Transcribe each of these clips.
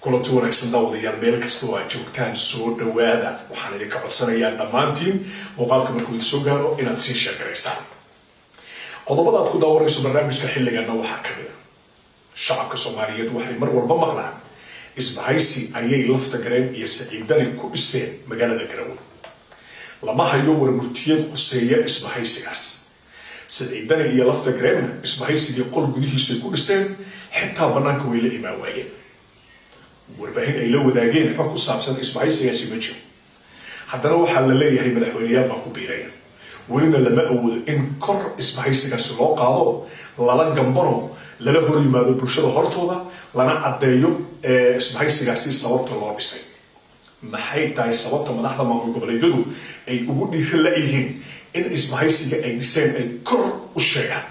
kulanti wanaagsan daawadayaal meel kasta oo aad joogtaan soo dhawaada waxaan idinka codsanayaa dhammaantiin muuqaalka markuu idin soo gaaro inaad sii sheekaraysaan qodobada aad ku daawanayso barnaamijka xilliganna waxaa ka mid ah shacabka Soomaaliyeed waxay mar walba maqlaan isbahaysi ayay lafta gareen iyo saciidani ku dhiseen magaalada Garowe lama hayo warmurtiyad quseeya isbahaysigaas saciidani iyo lafta gareen isbahaysigii qol gudihiisa ku dhiseen xitaa banaanka way la imaan waayeen warbaahin ay la wadaageen xog ku saabsan isbahaysigaasi ma jiro haddana waxaa la leeyahay madaxweynayaal baa ku biiraya welina lama awoodo in kor isbahaysigaasi loo qaado lala gambano lala hor yimaado bulshada hortooda lana caddeeyo isbahaysigaasi sababta loo dhisay maxay tahay sababta madaxda maamul goboleedyadu ay ugu dhiiri la'yihiin in isbahaysiga ay dhiseen ay kor u sheegaan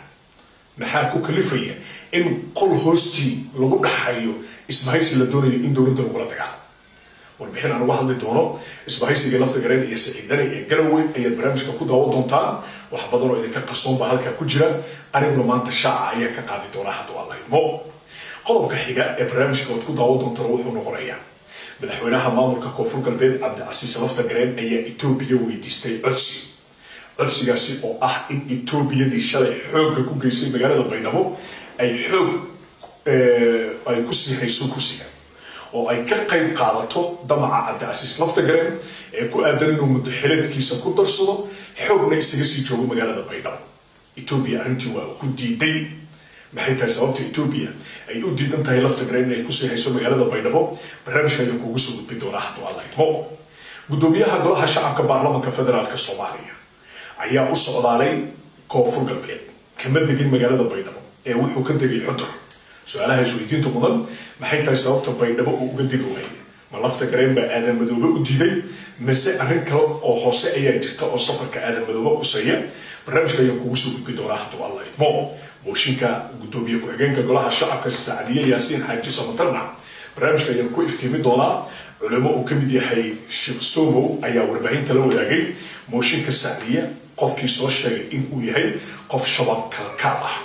maxaa ku kalifaya in qol hoostii lagu dhaxayo isbahaysi la doonayo in dowladda lagula dagaalo warbixin aan uga hadli doono isbahaysiga lafta gareen iyo saciidani ee Garowe ayaad barnaamijka ku daawan doontaan wax badan oo idinka qarsoon baa halkaa ku jira aniguna maanta shaaca ayaan ka qaadi doonaa hadduu alla idmo qodobka xiga ee barnaamijka ood ku daawan doontaan wuxuu noqonayaa madaxweynaha maamulka koonfur galbeed Cabdicasiis lafta gareen ayaa Itoobiya weydiistay codsigaasi oo ah in Itoobiyadii shalay xoogga ku geysay magaalada Baydhabo ay xoog ay ku sii hayso kursiga oo ay ka qayb qaadato damaca Cabdicasiis lafta gareen ee ku aadan inuu muddo xileedkiisa ku darsado xoogna isaga sii joogo magaalada Baydhabo Itoobiya arrintii waa ku diiday maxay tahay sababta Itoobiya ay u diidan tahay lafta gareen inay ku sii hayso magaalada Baydhabo barnaamijka ayaan kugu soo gudbin doonaa hadduu alla idmo gudoomiyaha golaha shacabka baarlamaanka federaalka Soomaaliya ayaa u socdaalay koonfur galbeed kama degin magaalada Baydhabo ee wuxuu ka degay Xudur su'aalaha isweydiinta mudan maxay tahay sababta Baydhabo uu uga degi waayay ma lafta gareen baa aadan madoobe u diiday mise arrin kale oo hoose ayaa jirta oo safarka aadan madoobe quseeya barnaamijka ayaan kugu soo gudbin doonaa hadduu alla idmo mooshinka gudoomiye ku-xigeenka golaha shacabka Saacadiye Yaasiin Xaaji Samatarna barnaamijka ayaan ku iftiimi doonaa culimo uu ka mid yahay Sheekh Somow ayaa warbaahinta la wadaagay mooshinka Saacadiye qofkii soo sheegay in uu yahay qof shabaab kalkaal ah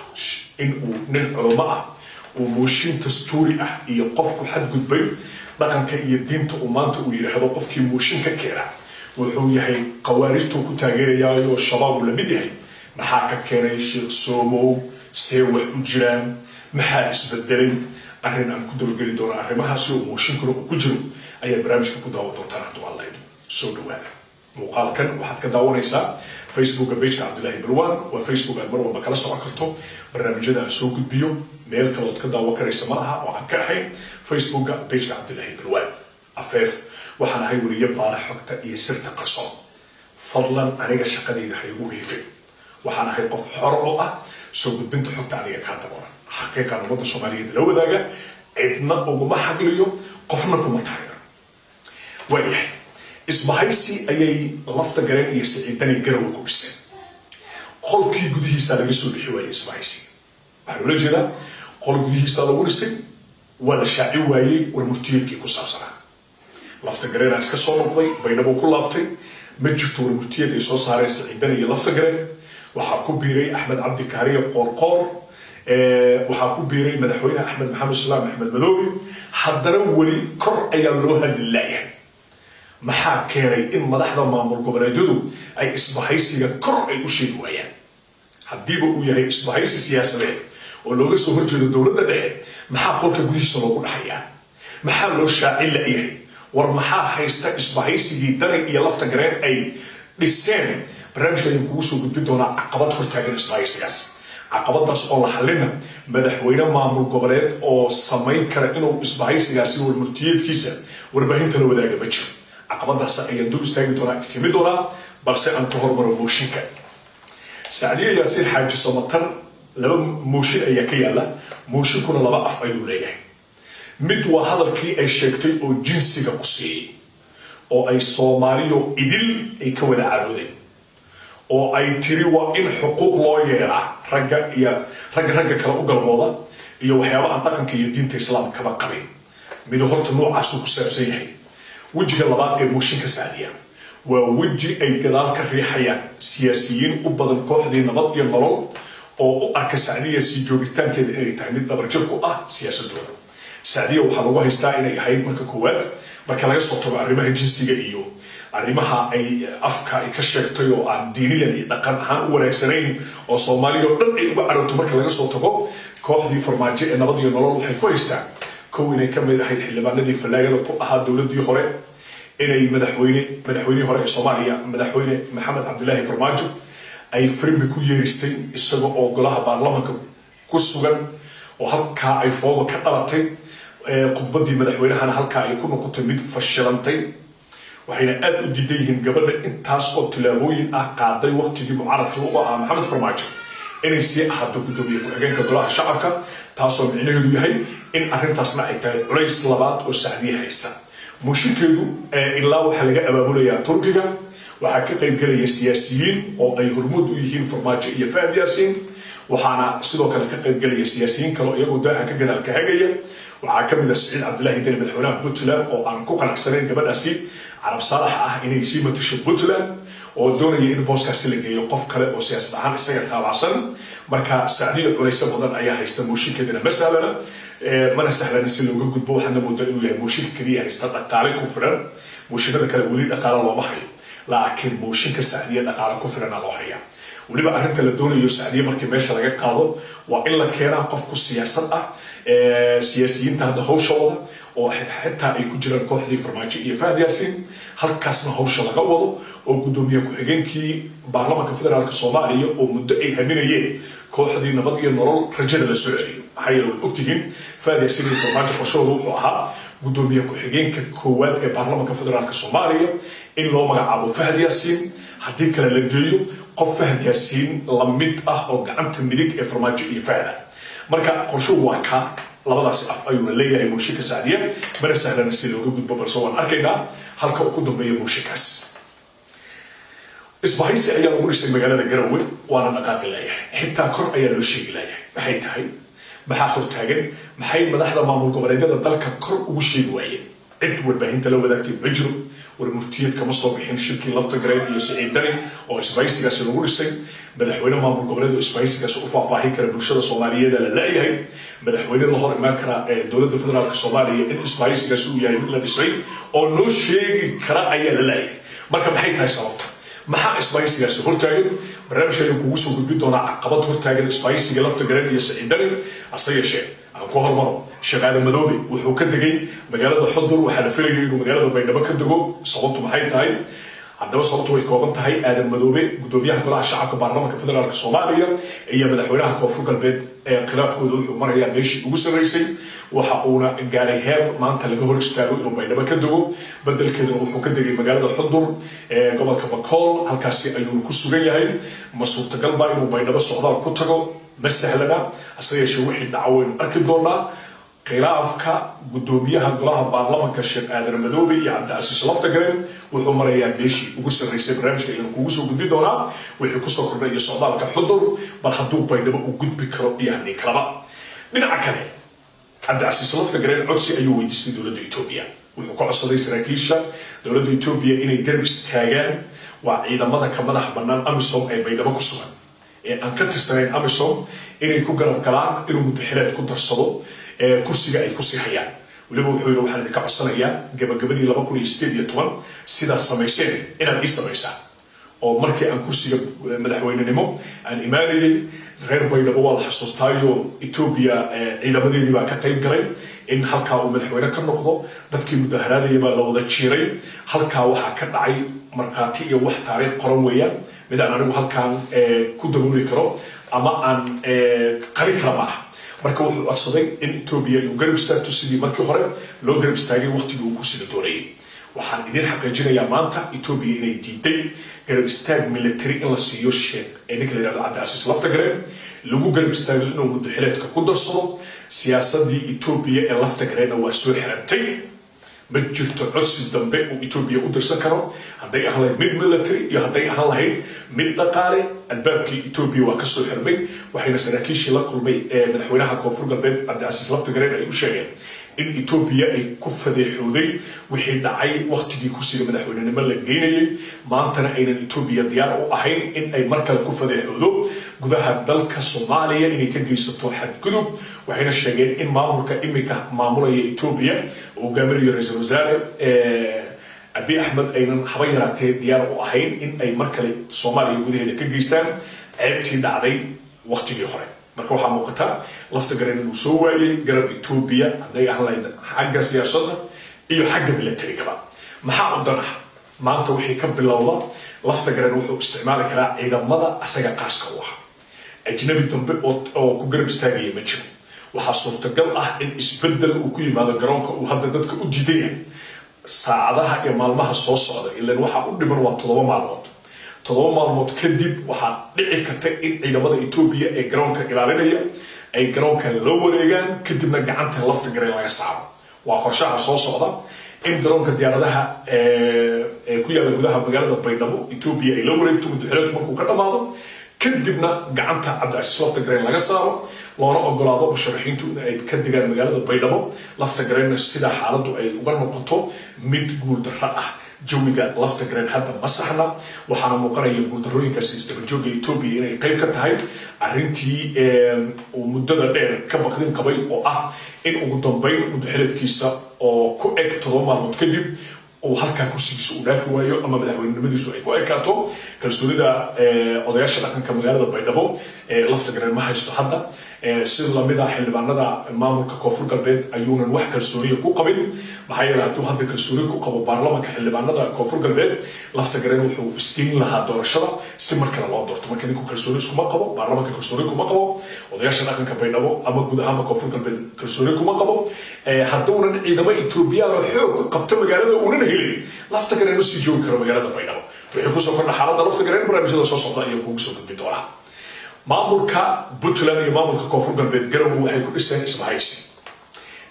in uu nin culimo ah uu mooshin dastuuri ah iyo qofku xadgudbay dhaqanka iyo diinta uu maanta uu yiraahdo qofkii mooshin ka keena wuxuu yahay qawaarijtu ku taageerayaa shabaab la mid yahay maxaa ka keenay Sheekh Somow see wax u jiraan maxaa isbedelay arrin aan ku dabageli doono arrimahaasi oo mooshinkuna ku jiro ayaa barnaamijka ku daawan doontaan hadduu alla idmo soo dhawaada muuqaalkan waxaad ka daawanaysaa Facebook page Cabdullaahi Balwaan waa Facebook aad mar walba kala socon karto barnaamijyada aan soo gudbiyo meel kale ood ka daawan karaysa ma aha oo aan ka ahayn Facebook page Cabdullaahi Balwaan afeef waxaan ahay wariye baara xogta iyo sirta qarsoon fadlan aniga shaqadayda ha igu hiifin waxaan ahay qof xor oo ah soo gudbinta xogta aniga kaa daboolan xaqiiqan ummadda Soomaaliyeed la wadaaga cidna uguma xagliyo qofna kuma taageero waayahay isbahaysi ayay lafta gareen iyo saciidani Garowe ku dhiseen qolkii gudihiisa laga soo bixi waayay isbahaysi waxaa loola jeedaa qol gudihiisa lagu dhisay waa la shaaci waayey warmurtiyeedkii ku saabsanaa lafta gareen iska soo noqday Baydhabo ku laabtay ma jirto warmurtiyeed ay soo saareen saciidani iyo lafta gareen waxaa ku biiray Axmed Cabdi Kaariye Qoorqoor waxaa ku biiray madaxweyne Axmed Maxamed Salaam Axmed Madoobe haddana weli kor ayaa loo hadli laayahay maxaa keenay in madaxda maamul goboleedyadu ay isbahaysiga kor ay u sheegi waayaan haddiiba uu yahay isbahaysi siyaasadeed oo looga soo horjeedo dowladda dhexe maxaa qolka gudihiisa loogu dhaxayaa maxaa loo shaaci la'yahay war maxaa haysta isbahaysigii dani iyo lafta gareen ay dhiseen barnaamijka ayaan kugu soo gudbin doonaa caqabad hortaagan isbahaysigaas caqabadaas oo la xallina madaxweyne maamul goboleed oo samayn kara inuu isbahaysigaasi warmurtiyeedkiisa warbaahinta la wadaaga ma jiro caqabadaas ayaan dul istaagi doonaa iftiimi doonaa balse aan ka hormaro mooshinka Saacadiye Yaasiin Xaaji Samatar laba mooshin ayaa ka yaala mooshinkuna laba af ayuu leeyahay mid waa hadalkii ay sheegtay oo jinsiga quseeyay oo ay Soomaaliyo idil ay ka wada caroodeen oo ay tiri waa in xuquuq loo yeelaa ragga kale u galmooda iyo waxyaabo aan dhaqanka iyo diinta islaamka kaba qabin mid horta noocaas ku saabsan yahay wajiga labaad ee mooshinka Saacadiye waa waji ay gadaal ka riixayaan siyaasiyiin u badan kooxdii nabad iyo nolol oo u arka Saacadiye si joogitaankeeda inay tahay mid dhabarjab ku ah siyaasadooda sacdiya waxaa lagu haystaa inay ahayd marka koowaad marka laga soo tago arrimaha jinsiga iyo arrimaha ay afka ay ka sheegtay oo aan diiniyan iyo dhaqan ahaan u wanaagsanayn oo Soomaaliya oo dhan ay uga carooto marka laga soo tago kooxdii farmaajo ee nabad iyo nolol waxay ku haystaan kow inay ka mid ahayd xildhibaanadii falaagada ku ahaa dowladii hore inay madaxweynihii hore ee Soomaaliya madaxweyne Maxamed Cabdullaahi Farmaajo ay frimbi ku yeerisay isagoo oo golaha baarlamaanka ku sugan oo halkaa ay foodo ka dhalatay khudbadii madaxweynahana halkaa ay ku noqotay mid fashilantay waxayna aad u diidan yihiin gabadha intaas oo tilaabooyin ah qaaday waqtigii mucaaradka u ahaa Maxamed Farmaajo inay sii ahaato gudoomiye ku-xigeenka golaha shacabka taasoo micnaheedu yahay in arrintaasna ay tahay culays labaad oo Sacdiye haysta mushkilkeedu ilaa waxa laga abaabulayaa Turkiga waxaa ka qayb galaya siyaasiyiin oo ay hormuud u yihiin Farmaajo iyo Fahad Yaasiin waxaana sidoo kale ka qayb galaya siyaasiyiin kale iyagoo daaha ka gadaal ka hagaya waxaa ka mid ah Saciid Cabdullaahi Deni madaxweynaha Puntland oo aan ku qanacsanayn gabadhaasi Carab Saalax ah inay sii matasho Puntland oo doonaya in booskaasi la geeyo qof kale oo siyaasad ahaan isaga taabacsan marka Sacdiye culaysa badan ayaa haysta mushkilkeedana masalana mana sahlana si looga gudbo waxaana moodaa inuu yahay mushkil kaliya haysta dhaqaale ku filan mushkilada kale weli dhaqaale looma hayo laakiin mushkilka Sacdiye dhaqaale ku filan loo hayaa waliba arrinta la doonayo Sacdiye markii meesha laga qaado waa in la keenaa qof ku siyaasad ah siyaasiyiinta hadda hawshooda oo xitaa ay ku jiraan kooxdii Farmaajo iyo Fahad Yaasiin halkaasna hawsha laga wado oo gudoomiye ku-xigeenkii baarlamaanka federaalka Soomaaliya oo muddo ay haminayeen kooxdii nabad iyo nolol rajada la soo celiyo maxay ogtihiin Fahad Yaasiin iyo Farmaajo qorshoodu wuxuu ahaa gudoomiye ku-xigeenka koowaad ee baarlamaanka federaalka Soomaaliya in loo magacaabo Fahad Yaasiin haddii kale la geeyo qof Fahad Yaasiin la mid ah oo gacanta midig ee Farmaajo iyo Fahad marka qorshuhu waa ka labadaas af ayuu leeyahay mushkilka Sacdiye mana sahlana si looga gudbo balse waan arkaynaa halka uu ku dambeeyo mushkilkaas isbahaysi ayaa lagu dhisay magaalada Garowe waana dhaqaaqi leeyahay xitaa kor ayaa loo sheegi leeyahay maxay tahay maxaa hor taagan maxay madaxda maamul goboleedyada dalka kor ugu sheegi waayeen cid warbaahinta la wadaagtay ma jiro warmurtiyeed kama soo bixin shirkii lafta gareen iyo Saciid Deni oo isbahaysigaasi lagu dhisay madaxweyne maamul goboleed oo isbahaysigaasi u faahfaahin kara bulshada Soomaaliyeed la leeyahay madaxweyne la hor imaan kara ee dowladda federaalka Soomaaliya in isbahaysigaasi uu yahay mid la dhisay oo loo sheegi kara ayaa la leeyahay marka maxay tahay sababta maxaa isbahaysigaasi hortaagan barnaamijka kugu soo gudbi doonaa caqabad hortaagan isbahaysiga lafta gareen iyo Saciid Deni asayeeshee ku hormaro shaqada madoobe wuxuu ka degay magaalada Xudur waxa la filayay inuu magaalada Baydhabo ka dego sababtu maxay tahay haddaba sababtu way kooban tahay aadan madoobe gudoomiyaha golaha shacabka baarlamaanka federaalka Soomaaliya iyo madaxweynaha koonfur galbeed ee khilaafkooda wuxuu marayaa meeshii ugu sareysay waxa uuna gaaray heer maanta laga hor istaago inuu Baydhabo ka dego bedelkeedana wuxuu ka degay magaalada Xudur ee gobolka Bakool halkaasi ayuu ku sugan yahay ma suurtagal baa inuu Baydhabo socdaal ku tago مسهلنا أصير وحي دعوين أكيد دونا خلافك قدوميها قلها برلمان كشيء آدم مدوبي عبد العزيز لفت جرين وحمر يعني بيشي وقص الرئيس برنامج كأنه قوس وجود دونا وحي قصة كرنية صعداء كحضر بل حدوب بينما وجود بكرة يعني كلام من عكنه عبد العزيز لفت جرين عدسي أيوة يدسي دولة إثيوبيا وحكوا عصدي سراكيشة دولة إثيوبيا إني جرب استهجان وإذا ماذا كمدح بنان أمسهم أي بينما كسوان aan ka tirsaneen Amisom inay ku garab galaan inuu mudxiraad ku darsado kursiga ay ku sii hayaan waliba wuxuu yiri waxaan ka codsanayaa gabagabadii 2018 sida sameyseen inaad ii sameysaan oo markii aan kursiga madaxweynenimo aan imaanayay reer Baydhabo waa la xasuustaayo Ethiopia ciidamadeedii baa ka qayb galay in halka uu madaxweyne ka noqdo dadkii mudaharaadayay baa la wada jiiray halka waxa ka dhacay marqaati iyo wax taariikh qoran weeyaan mid aan anigu halkaan ku dabooli karo ama aan qari kara maaha marka wuxuu codsaday in Ethiopia uu garab istaagto sidii markii hore loo garab istaagay waqtigii uu kursiga doonayay waxaan idin xaqiijinayaa maanta Ethiopia inay diiday garab istaag military in la siiyo sheeg ee ninka la yiraahdo Cabdi Casiis lafta gareen lagu garab istaagay inuu mudxiraadka ku darsado siyaasadii Ethiopia ee lafta gareen waa soo xirantay بجرت عصي الدنباء وإثيوبيا ودرسا كانوا هذي أهلا من ميلتري يا هذي أهلا هيد من نقالة الباب كي إثيوبيا وكسر حربي وحين سنكيش لقربي من حوالها كونفور قلبي عبد العزيز لفت جرين أي شيء in Ethiopia ay ku fadeexooday wixii dhacay waqtigii ku siga madaxweynenimo la geynayay maantana aynan Ethiopia diyaar u ahayn in ay markale ku fadeexoodo gudaha dalka Soomaaliya inay ka geysato xadgudub waxayna sheegeen in maamulka imika maamulaya Ethiopia oo gaamariyo ra'iisul wasaare Abiy Ahmed aynan haba yaraatee diyaar u ahayn in ay markale Soomaaliya gudaheeda ka geystaan ceebtii dhacday waqtigii hore marka waxaa muuqata lafta gareen inuu soo waayay garab Ethiopia hadday ahayd xagga siyaasadda iyo xagga militariga maxaa u danaha maanta wixii ka bilowda lafta gareen wuxuu isticmaali karaa ciidamada asaga qaaska u ah ajnabi dambe oo ku garab istaagaya ma jiro waxaa suurtagal ah in isbedel uu ku yimaado garoonka uu hadda dadka u diiday saacadaha iyo maalmaha soo socda ilaa waxa u dhiman waa 7 maalmood 7 maalmood kadib waxaa dhici karta in ciidamada Ethiopia ee garoonka ilaalinaya ay garoonka la wareegaan kadibna gacanta lafta gareen laga saaro waa qorshaha soo socda in garoonka diyaaradaha ku yaala gudaha magaalada Baydhabo Ethiopia ay la wareegto muddo markuu ka dhamaado kadibna gacanta Cabdicasiis lafta gareen laga saaro loona ogolaado musharaxiintu in ay ka digaan magaalada Baydhabo lafta gareen sida xaaladdu ay uga noqoto mid guul darro ah jawiga lafta gareen hadda ma saxna waxaana muuqanaya guuldarrooyinkaasi isdaba joogga Ethiopia inay qayb ka tahay arrintii uu muddada dheer ka baqdin qabay oo ah in ugu dambeyn muddaxileedkiisa oo ku eg 7 maalmood kadib uu halkaa kursigiisa u dhaafi waayo ama madaxweynenimadiisu ay ku ekaato kalsoonida odayaasha dhaqanka magaalada Baydhabo lafta gareen ma haysto hadda sida lamida xildhibaanada maamulka koonfur galbeed ayuunan wax kalsooniya ku qabin maxaa yeelay hadduu hadda kalsooni ku qabo baarlamaanka xildhibaanada koonfur galbeed lafta gareen wuxuu isgeyn lahaa doorashada si markale loo doorto marka ninku kalsooni iskuma qabo baarlamaanka kalsooni kuma qabo odayaasha dhaqanka Baydhabo ama guud ahaan koonfur galbeed kalsooni kuma qabo hadduunan ciidamo Ethiopian oo xoog ku qabto magaalada uunan helin lafta gareen u sii joogi karo magaalada Baydhabo wixii ku soo kordha xaaladda lafta gareen barnaamijyada soo socda ayaa kugu soo gudbin doonaa maamulka Puntland iyo maamulka koonfur galbeed garow waxay ku dhiseen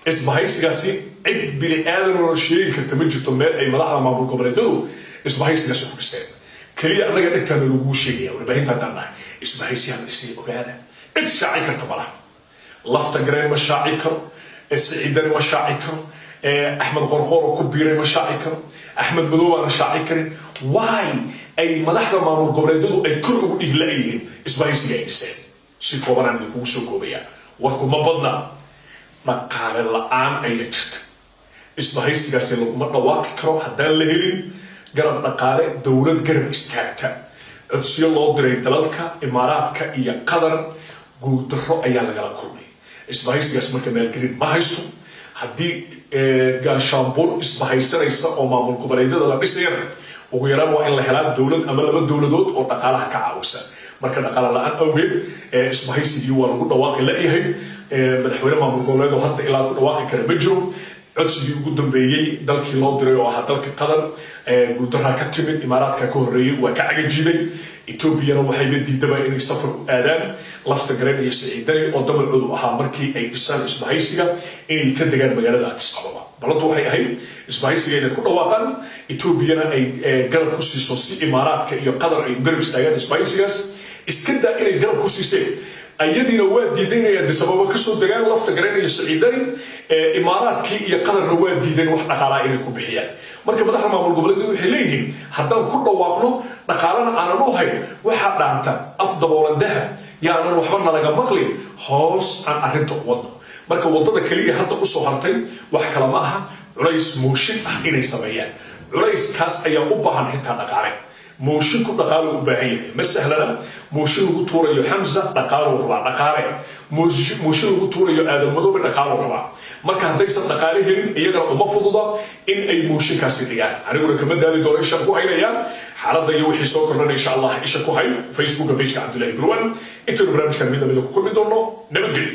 isbahaysigaasi cid bini aadan oo sheegi karta ma jirto meel ay madaxda maamul goboleedyadu isbahaysigaasi ku dhiseen kaliya anaga dhigtaan lagu sheegaya warbaahinta hadaan isbahaysigan dhisay ogaada cid shaaci karta malaha lafta gareen ma shaaci karo سعيدني مشاعكم أحمد غرغور كبير مشاعكم أحمد بدو مشاعكم واي أي مدحنا ما مرقبليدو أي كل أقول إهلاقيهم إسمعي سيجاي بسين سيكوبان عن الكوسو كوبيا وكما بدنا مقال الآن أي جت إسمعي سيجاي سيلو مطلواك كرو حدان لهلين قرب نقالة دولة قرب استاكتا عدسي الله دري دلالك إماراتك إيا قدر قول درو أيان لغلا كرمي إسمعي سيجاي سمكا مالكرين ما هيستو هدي gaashaanbuur isbahaysanaysa oo maamul goboleedyada la dhisayna ugu yaraan waa in la helaa dawlad ama laba dawladood oo dhaqaalaha ka caawisa marka dhaqaale la'aan awgeed isbahaysigii waa lagu dhawaaqi la'yahay madaxweyne maamul goboleed oo hadda ilaa ku dhawaaqi kara ma jiro codsigii ugu dambeeyey dalkii loo diray oo ahaa dalka qatar guuldarraa ka timid imaaraadka ka horreeyey waa ka cagajiiday etoobiyana waxay la diidaba inay safar u aadaan lafta gareen iyo siciidani oo dabalcoodu ahaa markii ay dhisaan isbahaysiga inay ka degaan magaalada Addis Ababa baladu waxay ahayd isbahaysiga inay ku dhawaaqaan etoobiyana ay garab ku siiso si imaaraadka iyo qatar ay garab istaagaan isbahaysigaas iska daa inay garab ku siiseen ayadiina waa diidaynaya Addis Ababa ka soo degaan lafta gareen iyo siciidani imaaraadkii iyo qatarna waa diideen wax dhaqaalaha inay ku bixiyaan marka madaxda maamul goboleedyadu waxay leeyihiin haddaan ku dhawaaqno dhaqaalana aanan u hayn waxaa dhaanta af daboolan dahab yaanan waxba nalaga maqlin hoos aan arrinta u wadno marka waddada keliya hadda u soo hartay wax kale ma aha culays mooshin ah inay sameeyaan culayskaas ayaa u baahan xitaa dhaqaale موشنكو دقالو وباهيه مسهلنا موشن لو توريو حمزه دقالو ربا دقاله موشن لو توريو ادم مدو دقالو ربا marka hadaysan dhaqaale helin iyagana uma fududa in ay mooshinkaasi dhigaan aniguna kama daali doono isha ku haynayaan xaaladda iyo wixii soo kordhanay insha Allah isha ku hay Facebook page ka Cabdullaahi Burwan inta barnaamijkan mid ku kulmi doono nabadgelyo